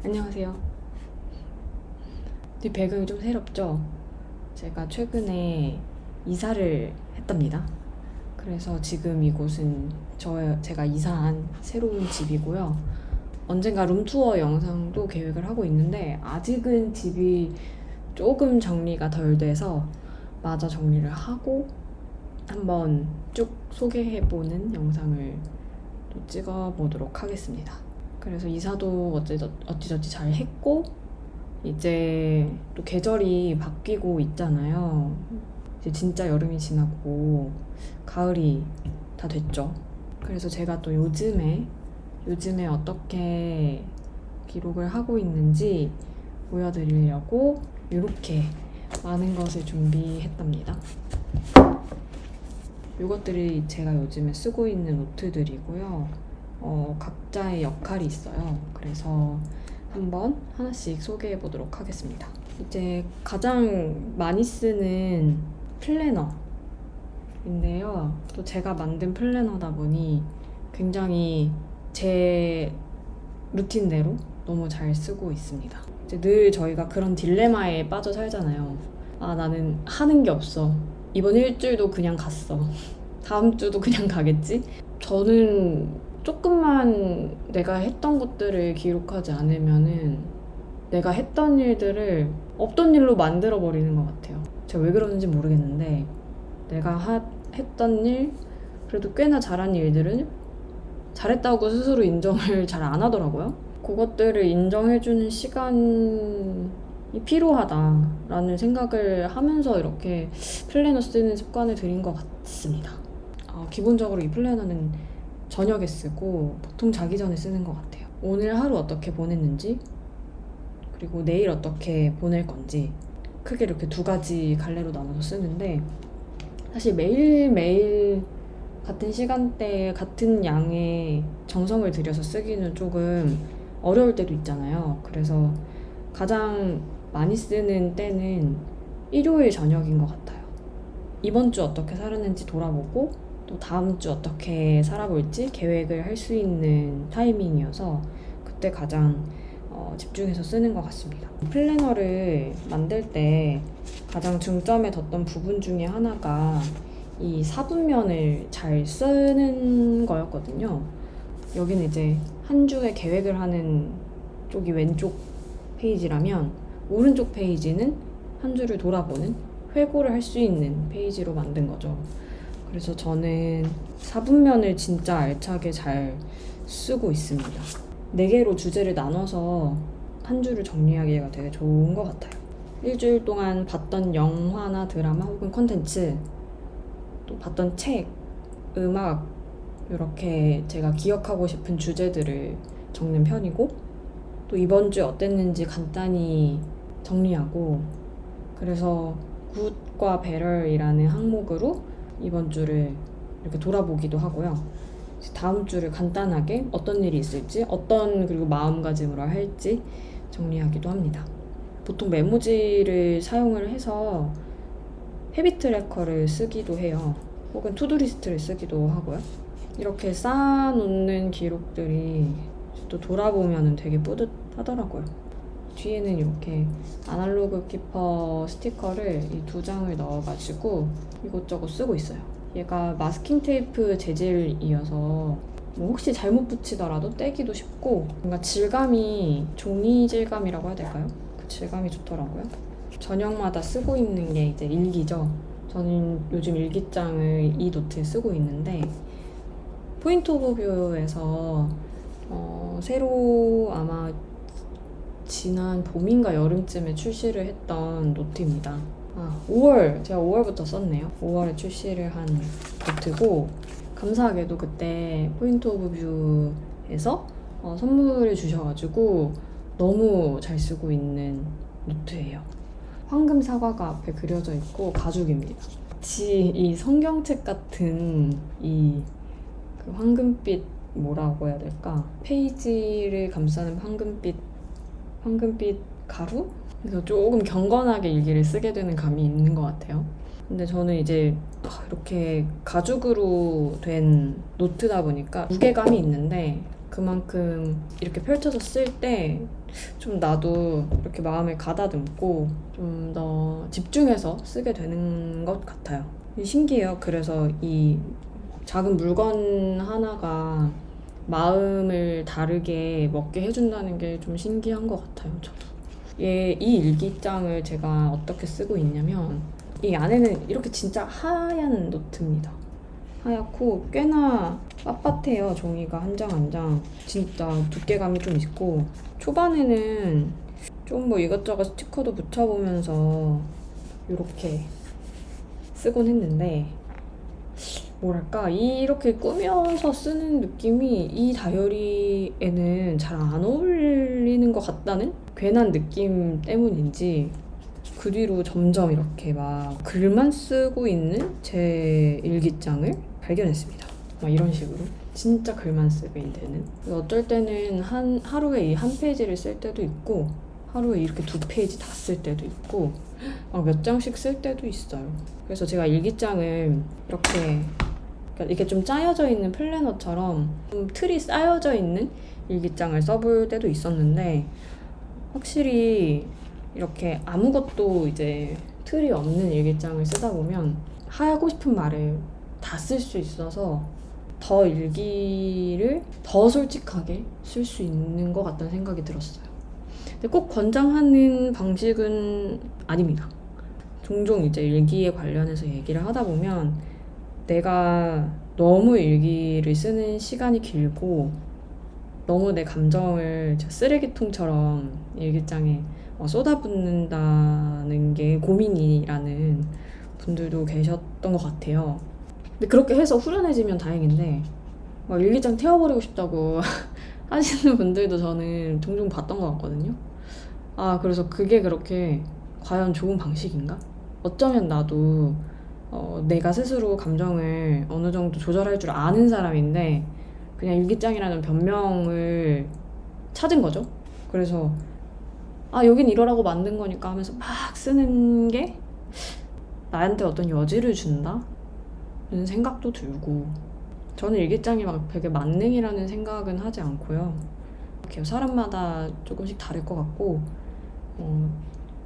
안녕하세요. 뒷 배경이 좀 새롭죠? 제가 최근에 이사를 했답니다. 그래서 지금 이곳은 제가 이사한 새로운 집이고요. 언젠가 룸투어 영상도 계획을 하고 있는데 아직은 집이 조금 정리가 덜 돼서 마저 정리를 하고 한번 쭉 소개해보는 영상을 또 찍어보도록 하겠습니다. 그래서 이사도 어찌저찌 잘 했고 이제 또 계절이 바뀌고 있잖아요. 이제 진짜 여름이 지나고 가을이 다 됐죠. 그래서 제가 또 요즘에 어떻게 기록을 하고 있는지 보여드리려고 이렇게 많은 것을 준비했답니다. 이것들이 제가 요즘에 쓰고 있는 노트들이고요. 각자의 역할이 있어요. 그래서 한번 하나씩 소개해 보도록 하겠습니다. 이제 가장 많이 쓰는 플래너인데요. 또 제가 만든 플래너다 보니 굉장히 제 루틴대로 너무 잘 쓰고 있습니다. 이제 늘 저희가 그런 딜레마에 빠져 살잖아요. 나는 하는 게 없어. 이번 일주일도 그냥 갔어. 다음 주도 그냥 가겠지? 저는 조금만 내가 했던 것들을 기록하지 않으면은 내가 했던 일들을 없던 일로 만들어 버리는 것 같아요. 제가 왜 그러는지 모르겠는데 내가 했던 일, 그래도 꽤나 잘한 일들은 잘했다고 스스로 인정을 잘 안 하더라고요. 그것들을 인정해주는 시간이 필요하다라는 생각을 하면서 이렇게 플래너 쓰는 습관을 들인 것 같습니다. 기본적으로 이 플래너는 저녁에 쓰고 보통 자기 전에 쓰는 것 같아요. 오늘 하루 어떻게 보냈는지 그리고 내일 어떻게 보낼 건지 크게 이렇게 두 가지 갈래로 나눠서 쓰는데 사실 매일매일 같은 시간대에 같은 양의 정성을 들여서 쓰기는 조금 어려울 때도 있잖아요. 그래서 가장 많이 쓰는 때는 일요일 저녁인 것 같아요. 이번 주 어떻게 살았는지 돌아보고 또 다음 주 어떻게 살아볼지 계획을 할 수 있는 타이밍이어서 그때 가장 집중해서 쓰는 것 같습니다. 플래너를 만들 때 가장 중점에 뒀던 부분 중에 하나가 이 사분면을 잘 쓰는 거였거든요. 여기는 이제 한 주의 계획을 하는 쪽이 왼쪽 페이지라면 오른쪽 페이지는 한 주를 돌아보는 회고를 할 수 있는 페이지로 만든 거죠. 그래서 저는 사분면을 진짜 알차게 잘 쓰고 있습니다. 4개로 주제를 나눠서 한 주를 정리하기가 되게 좋은 것 같아요. 일주일 동안 봤던 영화나 드라마 혹은 콘텐츠, 또 봤던 책, 음악, 이렇게 제가 기억하고 싶은 주제들을 적는 편이고 또 이번 주에 어땠는지 간단히 정리하고 그래서 굿과 배럴이라는 항목으로 이번 주를 이렇게 돌아보기도 하고요. 다음 주를 간단하게 어떤 일이 있을지 그리고 마음가짐으로 할지 정리하기도 합니다. 보통 메모지를 사용을 해서 헤비트 트래커를 쓰기도 해요. 혹은 투두리스트를 쓰기도 하고요. 이렇게 쌓아놓는 기록들이 또 돌아보면 되게 뿌듯하더라고요. 뒤에는 이렇게 아날로그 키퍼 스티커를 이 2장을 넣어가지고 이것저것 쓰고 있어요. 얘가 마스킹 테이프 재질이어서 뭐 혹시 잘못 붙이더라도 떼기도 쉽고 뭔가 질감이 종이 질감이라고 해야 될까요? 그 질감이 좋더라고요. 저녁마다 쓰고 있는 게 이제 일기죠. 저는 요즘 일기장을 이 노트에 쓰고 있는데 포인트 오브 뷰에서 새로 아마 지난 봄인가 여름쯤에 출시를 했던 노트입니다. 제가 5월부터 썼네요. 5월에 출시를 한 노트고 감사하게도 그때 포인트 오브 뷰에서 선물을 주셔가지고 너무 잘 쓰고 있는 노트예요. 황금 사과가 앞에 그려져 있고 가죽입니다. 마치 이 성경책 같은 그 황금빛 뭐라고 해야 될까? 페이지를 감싸는 황금빛 가루? 그래서 조금 경건하게 일기를 쓰게 되는 감이 있는 것 같아요. 근데 저는 이제 이렇게 가죽으로 된 노트다 보니까 무게감이 있는데 그만큼 이렇게 펼쳐서 쓸 때 좀 나도 이렇게 마음을 가다듬고 좀 더 집중해서 쓰게 되는 것 같아요. 신기해요. 그래서 이 작은 물건 하나가 마음을 다르게 먹게 해준다는 게 좀 신기한 것 같아요. 저도. 이 일기장을 제가 어떻게 쓰고 있냐면 이 안에는 이렇게 진짜 하얀 노트입니다. 하얗고 꽤나 빳빳해요. 종이가 한 장 한 장 진짜 두께감이 좀 있고 초반에는 좀 뭐 이것저것 스티커도 붙여보면서 이렇게 쓰곤 했는데 뭐랄까 이렇게 꾸며서 쓰는 느낌이 이 다이어리에는 잘 안 어울리는 것 같다는 괜한 느낌 때문인지 그 뒤로 점점 이렇게 막 글만 쓰고 있는 제 일기장을 발견했습니다. 막 이런 식으로 진짜 글만 쓰게 되는. 어쩔 때는 하루에 이 한 페이지를 쓸 때도 있고 하루에 이렇게 2페이지 다 쓸 때도 있고 막 몇 장씩 쓸 때도 있어요. 그래서 제가 일기장을 이렇게 좀 짜여져 있는 플래너처럼 좀 틀이 쌓여져 있는 일기장을 써볼 때도 있었는데 확실히 이렇게 아무것도 이제 틀이 없는 일기장을 쓰다 보면 하고 싶은 말을 다 쓸 수 있어서 더 일기를 더 솔직하게 쓸 수 있는 것 같다는 생각이 들었어요. 근데 꼭 권장하는 방식은 아닙니다. 종종 이제 일기에 관련해서 얘기를 하다 보면 내가 너무 일기를 쓰는 시간이 길고 너무 내 감정을 쓰레기통처럼 일기장에 쏟아붓는다는 게 고민이라는 분들도 계셨던 것 같아요. 근데 그렇게 해서 후련해지면 다행인데 일기장 태워버리고 싶다고 하시는 분들도 저는 종종 봤던 것 같거든요. 그래서 그게 그렇게 과연 좋은 방식인가? 어쩌면 나도 내가 스스로 감정을 어느 정도 조절할 줄 아는 사람인데 그냥 일기장이라는 변명을 찾은 거죠. 그래서 여긴 이러라고 만든 거니까 하면서 막 쓰는 게 나한테 어떤 여지를 준다? 는 생각도 들고 저는 일기장이 막 되게 만능이라는 생각은 하지 않고요. 이렇게 사람마다 조금씩 다를 것 같고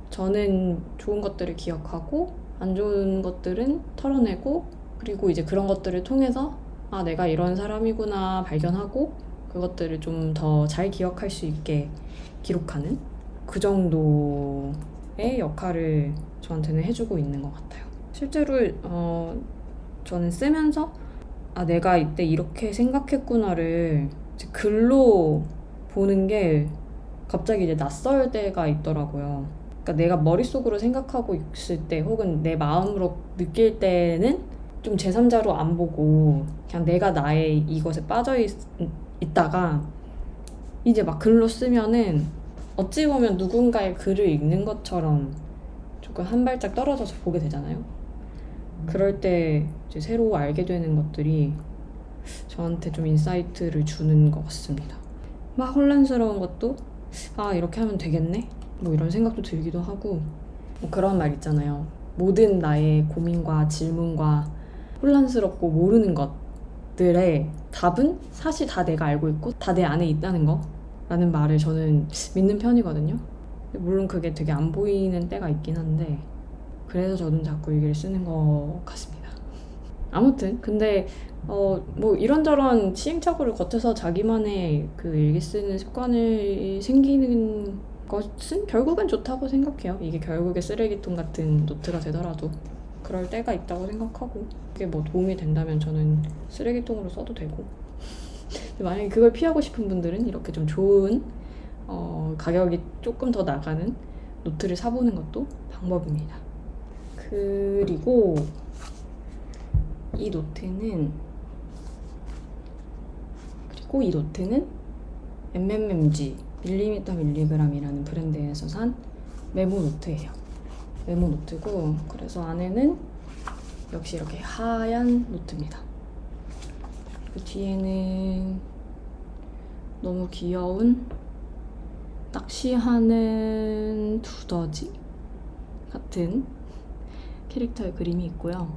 저는 좋은 것들을 기억하고 안 좋은 것들은 털어내고 그리고 이제 그런 것들을 통해서 내가 이런 사람이구나 발견하고 그것들을 좀 더 잘 기억할 수 있게 기록하는 그 정도의 역할을 저한테는 해주고 있는 것 같아요. 실제로 저는 쓰면서 내가 이때 이렇게 생각했구나를 이제 글로 보는 게 갑자기 이제 낯설 때가 있더라고요. 그러니까 내가 머릿속으로 생각하고 있을 때 혹은 내 마음으로 느낄 때는 좀 제3자로 안 보고 그냥 내가 나의 이것에 빠져 있다가 이제 막 글로 쓰면은 어찌 보면 누군가의 글을 읽는 것처럼 조금 한 발짝 떨어져서 보게 되잖아요. 그럴 때 이제 새로 알게 되는 것들이 저한테 좀 인사이트를 주는 것 같습니다. 막 혼란스러운 것도 이렇게 하면 되겠네? 뭐 이런 생각도 들기도 하고 그런 말 있잖아요. 모든 나의 고민과 질문과 혼란스럽고 모르는 것들의 답은 사실 다 내가 알고 있고 다 내 안에 있다는 거 라는 말을 저는 믿는 편이거든요. 물론 그게 되게 안 보이는 때가 있긴 한데 그래서 저는 자꾸 일기를 쓰는 것 같습니다. 아무튼 근데 뭐 이런저런 시행착오를 거쳐서 자기만의 그 일기 쓰는 습관을 생기는 것은 결국은 좋다고 생각해요. 이게 결국에 쓰레기통 같은 노트가 되더라도 그럴 때가 있다고 생각하고 그게 뭐 도움이 된다면 저는 쓰레기통으로 써도 되고 만약에 그걸 피하고 싶은 분들은 이렇게 좀 좋은 가격이 조금 더 나가는 노트를 사보는 것도 방법입니다. 그리고 이 노트는 MMMG 밀리미터 밀리그램이라는 브랜드에서 산 메모 노트예요. 메모 노트고 그래서 안에는 역시 이렇게 하얀 노트입니다. 그 뒤에는 너무 귀여운 낚시하는 두더지 같은 캐릭터의 그림이 있고요.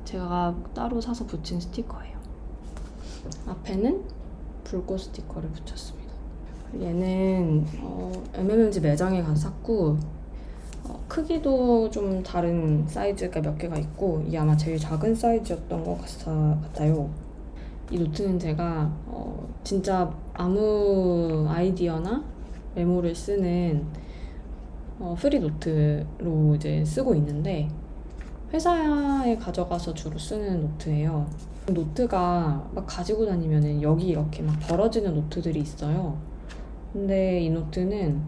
제가 따로 사서 붙인 스티커예요. 앞에는 불꽃 스티커를 붙였습니다. 얘는 MMG 매장에 가서 샀고 크기도 좀 다른 사이즈가 몇 개가 있고 이게 아마 제일 작은 사이즈였던 것 같아요. 이 노트는 제가 진짜 아무 아이디어나 메모를 쓰는 프리 노트로 이제 쓰고 있는데 회사에 가져가서 주로 쓰는 노트예요. 노트가 막 가지고 다니면은 여기 이렇게 막 벌어지는 노트들이 있어요. 근데 이 노트는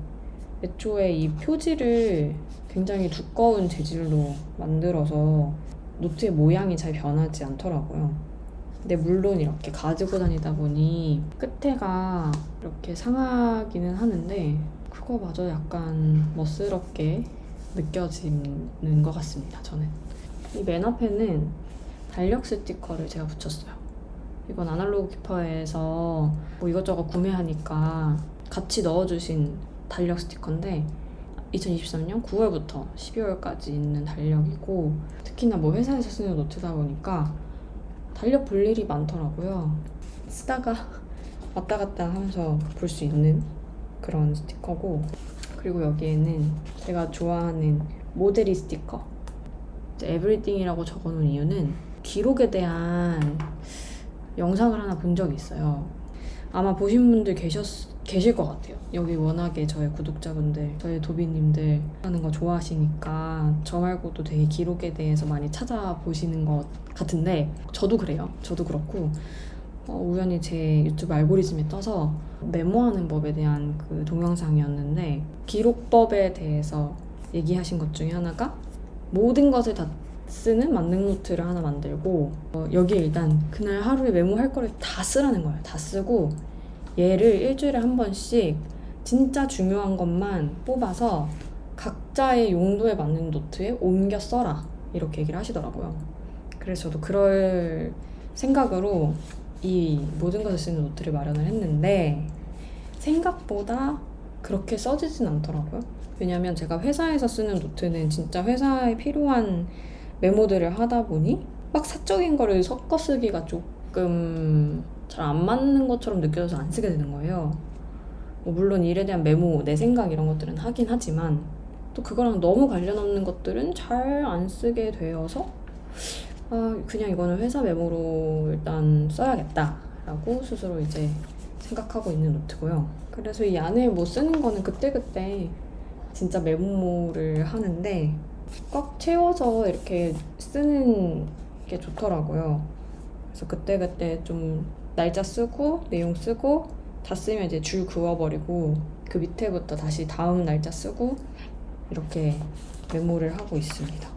애초에 이 표지를 굉장히 두꺼운 재질로 만들어서 노트의 모양이 잘 변하지 않더라고요. 근데 물론 이렇게 가지고 다니다 보니 끝에가 이렇게 상하기는 하는데 그거마저 약간 멋스럽게 느껴지는 것 같습니다, 저는. 이 맨 앞에는 달력 스티커를 제가 붙였어요. 이건 아날로그 키퍼에서 뭐 이것저것 구매하니까 같이 넣어주신 달력 스티커인데 2023년 9월부터 12월까지 있는 달력이고 특히나 뭐 회사에서 쓰는 노트다 보니까 달력 볼 일이 많더라고요. 쓰다가 왔다 갔다 하면서 볼 수 있는 그런 스티커고 그리고 여기에는 제가 좋아하는 모델이 스티커 에브리띵이라고 적어놓은 이유는 기록에 대한 영상을 하나 본 적이 있어요. 아마 보신 분들 계실 것 같아요. 여기 워낙에 저의 구독자분들, 저의 도비님들 하는 거 좋아하시니까 저 말고도 되게 기록에 대해서 많이 찾아보시는 것 같은데 저도 그래요. 저도 그렇고 우연히 제 유튜브 알고리즘에 떠서 메모하는 법에 대한 그 동영상이었는데 기록법에 대해서 얘기하신 것 중에 하나가 모든 것을 다 쓰는 만능 노트를 하나 만들고 여기에 일단 그날 하루에 메모할 거를 다 쓰라는 거예요. 다 쓰고 얘를 일주일에 한 번씩 진짜 중요한 것만 뽑아서 각자의 용도에 맞는 노트에 옮겨 써라 이렇게 얘기를 하시더라고요. 그래서 저도 그럴 생각으로 이 모든 것을 쓰는 노트를 마련을 했는데 생각보다 그렇게 써지진 않더라고요. 왜냐면 제가 회사에서 쓰는 노트는 진짜 회사에 필요한 메모들을 하다 보니 막 사적인 거를 섞어 쓰기가 조금 잘 안 맞는 것처럼 느껴져서 안 쓰게 되는 거예요. 물론 일에 대한 메모, 내 생각 이런 것들은 하긴 하지만 또 그거랑 너무 관련 없는 것들은 잘 안 쓰게 되어서 그냥 이거는 회사 메모로 일단 써야겠다라고 스스로 이제 생각하고 있는 노트고요. 그래서 이 안에 뭐 쓰는 거는 그때그때 진짜 메모를 하는데 꽉 채워서 이렇게 쓰는 게 좋더라고요. 그래서 그때그때 좀 날짜 쓰고 내용 쓰고 다 쓰면 이제 줄 그어버리고 그 밑에부터 다시 다음 날짜 쓰고 이렇게 메모를 하고 있습니다.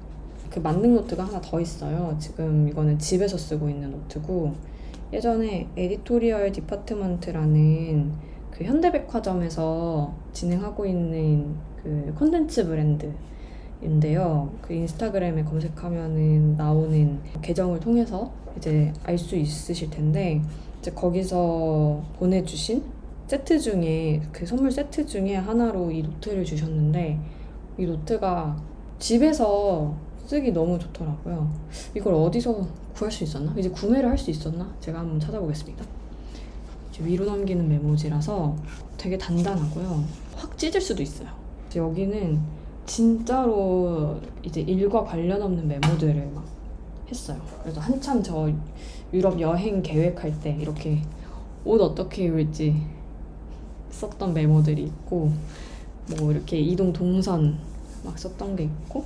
그 만능 노트가 하나 더 있어요. 지금 이거는 집에서 쓰고 있는 노트고 예전에 에디토리얼 디파트먼트라는 그 현대백화점에서 진행하고 있는 그 콘텐츠 브랜드인데요. 그 인스타그램에 검색하면은 나오는 계정을 통해서 이제 알 수 있으실 텐데 이제 거기서 보내주신 세트 중에 그 선물 세트 중에 하나로 이 노트를 주셨는데 이 노트가 집에서 쓰기 너무 좋더라고요. 이걸 어디서 구할 수 있었나? 이제 구매를 할 수 있었나? 제가 한번 찾아보겠습니다. 위로 넘기는 메모지라서 되게 단단하고요. 확 찢을 수도 있어요. 여기는 진짜로 이제 일과 관련 없는 메모들을 막 했어요. 그래서 한참 저 유럽 여행 계획할 때 이렇게 옷 어떻게 입을지 썼던 메모들이 있고 뭐 이렇게 이동 동선 막 썼던 게 있고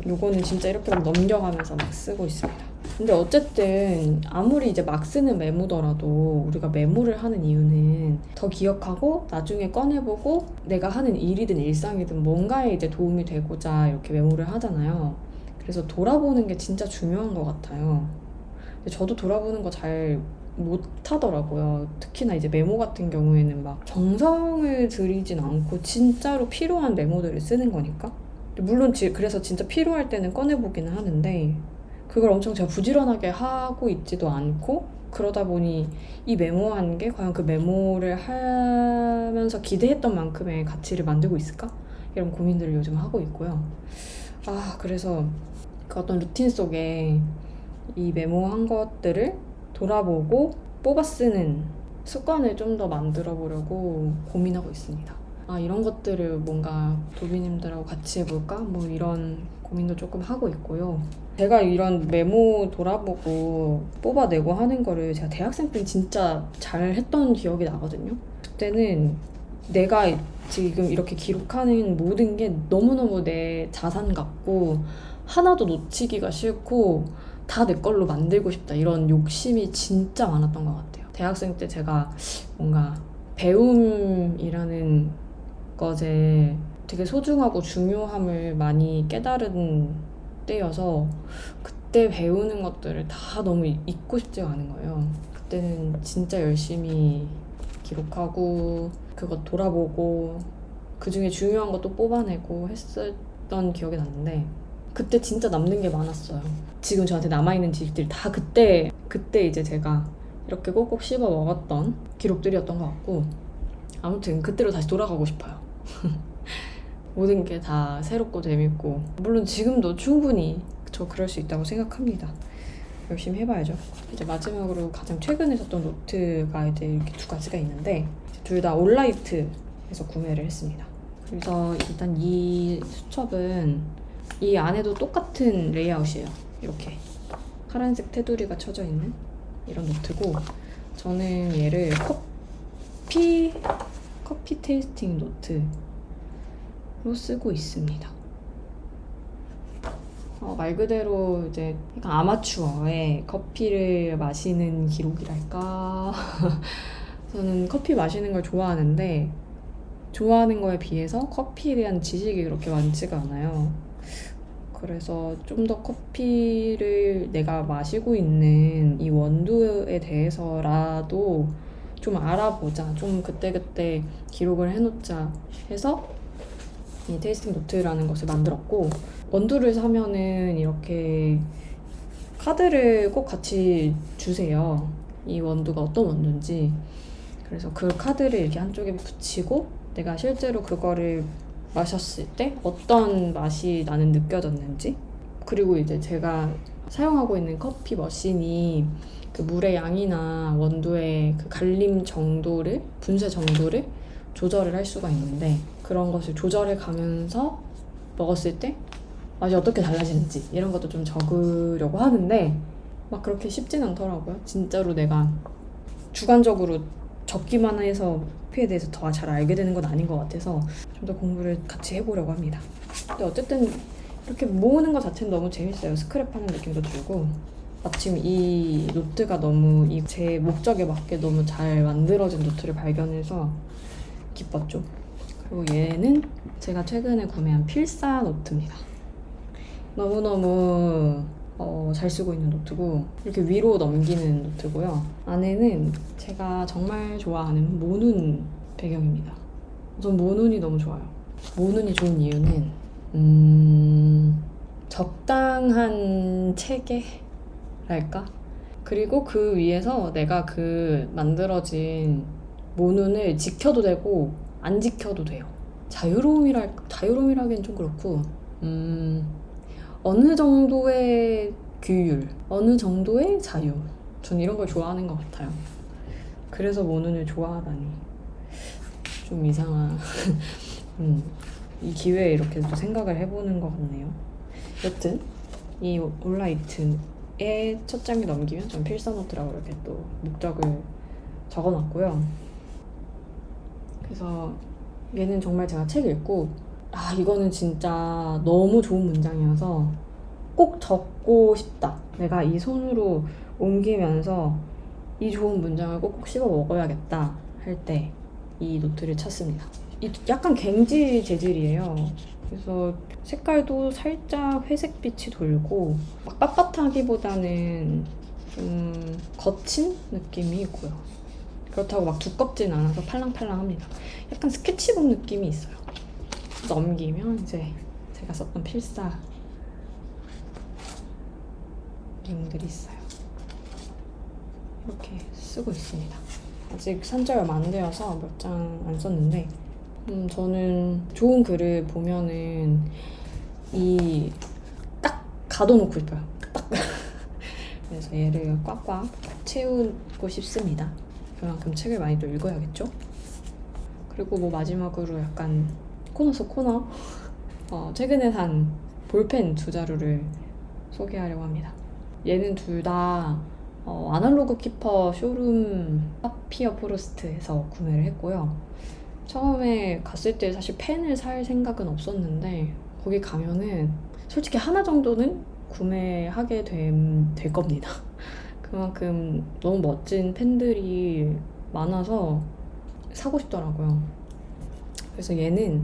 요거는 진짜 이렇게 막 넘겨가면서 막 쓰고 있습니다. 근데 어쨌든 아무리 이제 막 쓰는 메모더라도 우리가 메모를 하는 이유는 더 기억하고 나중에 꺼내보고 내가 하는 일이든 일상이든 뭔가에 이제 도움이 되고자 이렇게 메모를 하잖아요. 그래서 돌아보는 게 진짜 중요한 것 같아요. 근데 저도 돌아보는 거 잘 못하더라고요. 특히나 이제 메모 같은 경우에는 막 정성을 들이진 않고 진짜로 필요한 메모들을 쓰는 거니까. 물론 그래서 진짜 필요할 때는 꺼내보기는 하는데 그걸 엄청 제가 부지런하게 하고 있지도 않고, 그러다 보니 이 메모한 게 과연 그 메모를 하면서 기대했던 만큼의 가치를 만들고 있을까? 이런 고민들을 요즘 하고 있고요. 그래서 그 어떤 루틴 속에 이 메모한 것들을 돌아보고 뽑아 쓰는 습관을 좀 더 만들어 보려고 고민하고 있습니다. 이런 것들을 뭔가 도비님들하고 같이 해볼까? 뭐 이런 고민도 조금 하고 있고요. 제가 이런 메모 돌아보고 뽑아내고 하는 거를 제가 대학생 때 진짜 잘 했던 기억이 나거든요. 그때는 내가 지금 이렇게 기록하는 모든 게 너무너무 내 자산 같고 하나도 놓치기가 싫고 다 내 걸로 만들고 싶다, 이런 욕심이 진짜 많았던 것 같아요. 대학생 때 제가 뭔가 배움이라는 것에 되게 소중하고 중요함을 많이 깨달은 때여서 그때 배우는 것들을 다 너무 잊고 싶지가 않은 거예요. 그때는 진짜 열심히 기록하고 그것 돌아보고 그중에 중요한 것도 뽑아내고 했었던 기억이 났는데, 그때 진짜 남는 게 많았어요. 지금 저한테 남아있는 지식들이 다 그때 이제 제가 이렇게 꼭꼭 씹어 먹었던 기록들이었던 것 같고, 아무튼 그때로 다시 돌아가고 싶어요. 모든 게 다 새롭고 재밌고, 물론 지금도 충분히 저 그럴 수 있다고 생각합니다. 열심히 해봐야죠. 이제 마지막으로 가장 최근에 썼던 노트가 이제 이렇게 두 가지가 있는데, 둘 다 온라이트에서 구매를 했습니다. 그래서 일단 이 수첩은 이 안에도 똑같은 레이아웃이에요. 이렇게 파란색 테두리가 쳐져 있는 이런 노트고, 저는 얘를 커피 테이스팅 노트로 쓰고 있습니다. 말 그대로 이제 약간 아마추어의 커피를 마시는 기록이랄까. 저는 커피 마시는 걸 좋아하는데, 좋아하는 거에 비해서 커피에 대한 지식이 그렇게 많지가 않아요. 그래서 좀 더 커피를 내가 마시고 있는 이 원두에 대해서라도 좀 알아보자, 좀 그때그때 기록을 해놓자 해서 이 테이스팅 노트라는 것을 만들었고, 원두를 사면은 이렇게 카드를 꼭 같이 주세요. 이 원두가 어떤 원두인지. 그래서 그 카드를 이렇게 한쪽에 붙이고 내가 실제로 그거를 마셨을 때 어떤 맛이 나는 느껴졌는지, 그리고 이제 제가 사용하고 있는 커피 머신이 그 물의 양이나 원두의 그 갈림 정도를, 분쇄 정도를 조절을 할 수가 있는데, 그런 것을 조절해 가면서 먹었을 때 맛이 어떻게 달라지는지 이런 것도 좀 적으려고 하는데 막 그렇게 쉽진 않더라고요. 진짜로 내가 주관적으로 적기만 해서 커피에 대해서 더 잘 알게 되는 건 아닌 것 같아서 좀 더 공부를 같이 해보려고 합니다. 근데 어쨌든 이렇게 모으는 것 자체는 너무 재밌어요. 스크랩하는 느낌도 들고, 마침 이 노트가 너무 제 목적에 맞게 너무 잘 만들어진 노트를 발견해서 기뻤죠. 그리고 얘는 제가 최근에 구매한 필사 노트입니다. 너무너무 잘 쓰고 있는 노트고, 이렇게 위로 넘기는 노트고요. 안에는 제가 정말 좋아하는 모눈 배경입니다. 전 모눈이 너무 좋아요. 모눈이 좋은 이유는 적당한 체계랄까? 그리고 그 위에서 내가 그 만들어진 모눈을 지켜도 되고 안 지켜도 돼요. 자유로움이라기엔 좀 그렇고, 어느 정도의 규율, 어느 정도의 자유. 전 이런 걸 좋아하는 것 같아요. 그래서 모눈을 좋아하다니 좀 이상한 이 기회에 이렇게 또 생각을 해보는 것 같네요. 여튼 이 온라이트의 첫 장에 넘기면 전 필사노트라고 이렇게 또 목적을 적어놨고요. 그래서 얘는 정말 제가 책 읽고 이거는 진짜 너무 좋은 문장이어서 꼭 적고 싶다, 내가 이 손으로 옮기면서 이 좋은 문장을 꼭꼭 씹어 먹어야겠다 할 때 이 노트를 찾습니다. 약간 갱지 재질이에요. 그래서 색깔도 살짝 회색빛이 돌고 막 빳빳하기보다는 좀 거친 느낌이 있고요. 그렇다고 막 두껍진 않아서 팔랑팔랑합니다. 약간 스케치북 느낌이 있어요. 넘기면 이제 제가 썼던 필사 링들이 있어요. 이렇게 쓰고 있습니다. 아직 산지 얼마 안 되어서 몇 장 안 썼는데 저는 좋은 글을 보면은 이 딱 가둬놓고 싶어요. 딱. 그래서 얘를 꽉꽉 채우고 싶습니다. 그만큼 책을 많이 또 읽어야겠죠? 그리고 뭐 마지막으로 약간 코너 속 코너 최근에 산 볼펜 두 자루를 소개하려고 합니다. 얘는 둘 다 아날로그 키퍼 쇼룸 파피어 포레스트에서 구매를 했고요. 처음에 갔을 때 사실 펜을 살 생각은 없었는데 거기 가면은 솔직히 하나 정도는 구매하게 될 겁니다. 그만큼 너무 멋진 펜들이 많아서 사고 싶더라고요. 그래서 얘는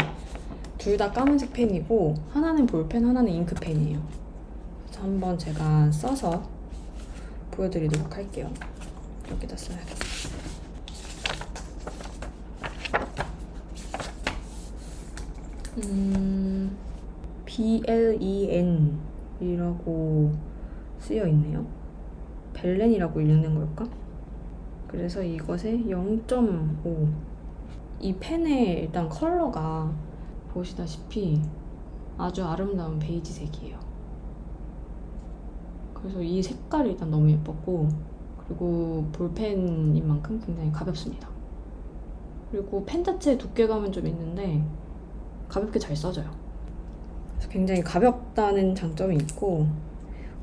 둘 다 까만색 펜이고 하나는 볼펜, 하나는 잉크펜이에요. 그래서 한번 제가 써서 보여드리도록 할게요. 여기다 써야겠다. BLEN 이라고 쓰여 있네요. 벨렌이라고 읽는 걸까? 그래서 이것의 0.5. 이 펜의 일단 컬러가 보시다시피 아주 아름다운 베이지색이에요. 그래서 이 색깔이 일단 너무 예뻤고, 그리고 볼펜인 만큼 굉장히 가볍습니다. 그리고 펜 자체의 두께감은 좀 있는데 가볍게 잘 써져요. 그래서 굉장히 가볍다는 장점이 있고,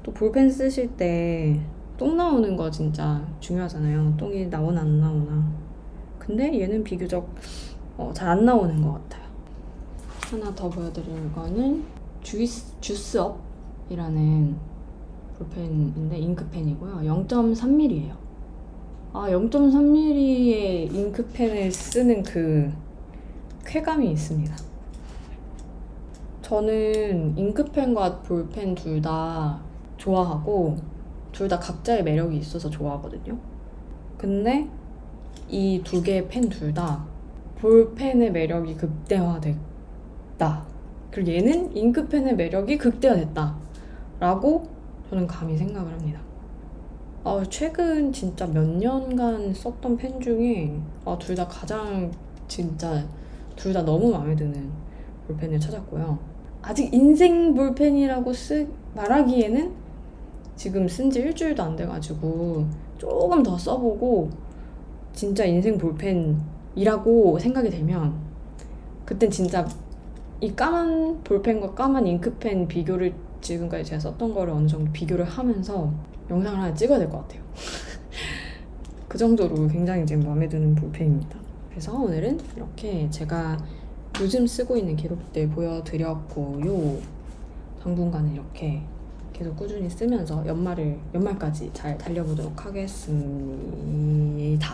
또 볼펜 쓰실 때 똥 나오는 거 진짜 중요하잖아요. 똥이 나오나 안 나오나. 근데 얘는 비교적 잘 안 나오는 것 같아요. 하나 더 보여드릴 거는 주스업이라는 볼펜인데 잉크펜이고요. 0.3mm예요. 0.3mm의 잉크펜을 쓰는 그 쾌감이 있습니다. 저는 잉크펜과 볼펜 둘 다 좋아하고 둘 다 각자의 매력이 있어서 좋아하거든요. 근데 이 두 개의 펜 둘 다 볼펜의 매력이 극대화됐다. 그리고 얘는 잉크펜의 매력이 극대화됐다. 라고 저는 감히 생각을 합니다. 최근 진짜 몇 년간 썼던 펜 중에 둘 다 가장 진짜 둘 다 너무 마음에 드는 볼펜을 찾았고요. 아직 인생 볼펜이라고 말하기에는 지금 쓴 지 일주일도 안 돼가지고 조금 더 써보고 진짜 인생 볼펜이라고 생각이 되면 그땐 진짜 이 까만 볼펜과 까만 잉크펜 비교를 지금까지 제가 썼던 거를 어느 정도 비교를 하면서 영상을 하나 찍어야 될 것 같아요. 그 정도로 굉장히 지금 마음에 드는 볼펜입니다. 그래서 오늘은 이렇게 제가 요즘 쓰고 있는 기록들 보여드렸고요. 당분간은 이렇게 계속 꾸준히 쓰면서 연말까지 잘 달려보도록 하겠습니다.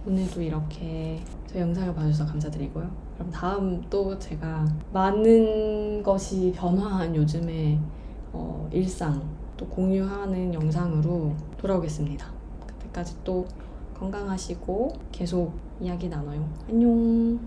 오늘도 이렇게 제 영상을 봐주셔서 감사드리고요. 그럼 다음 또 제가 많은 것이 변화한 요즘의 일상 또 공유하는 영상으로 돌아오겠습니다. 그때까지 또 건강하시고 계속 이야기 나눠요. 안녕.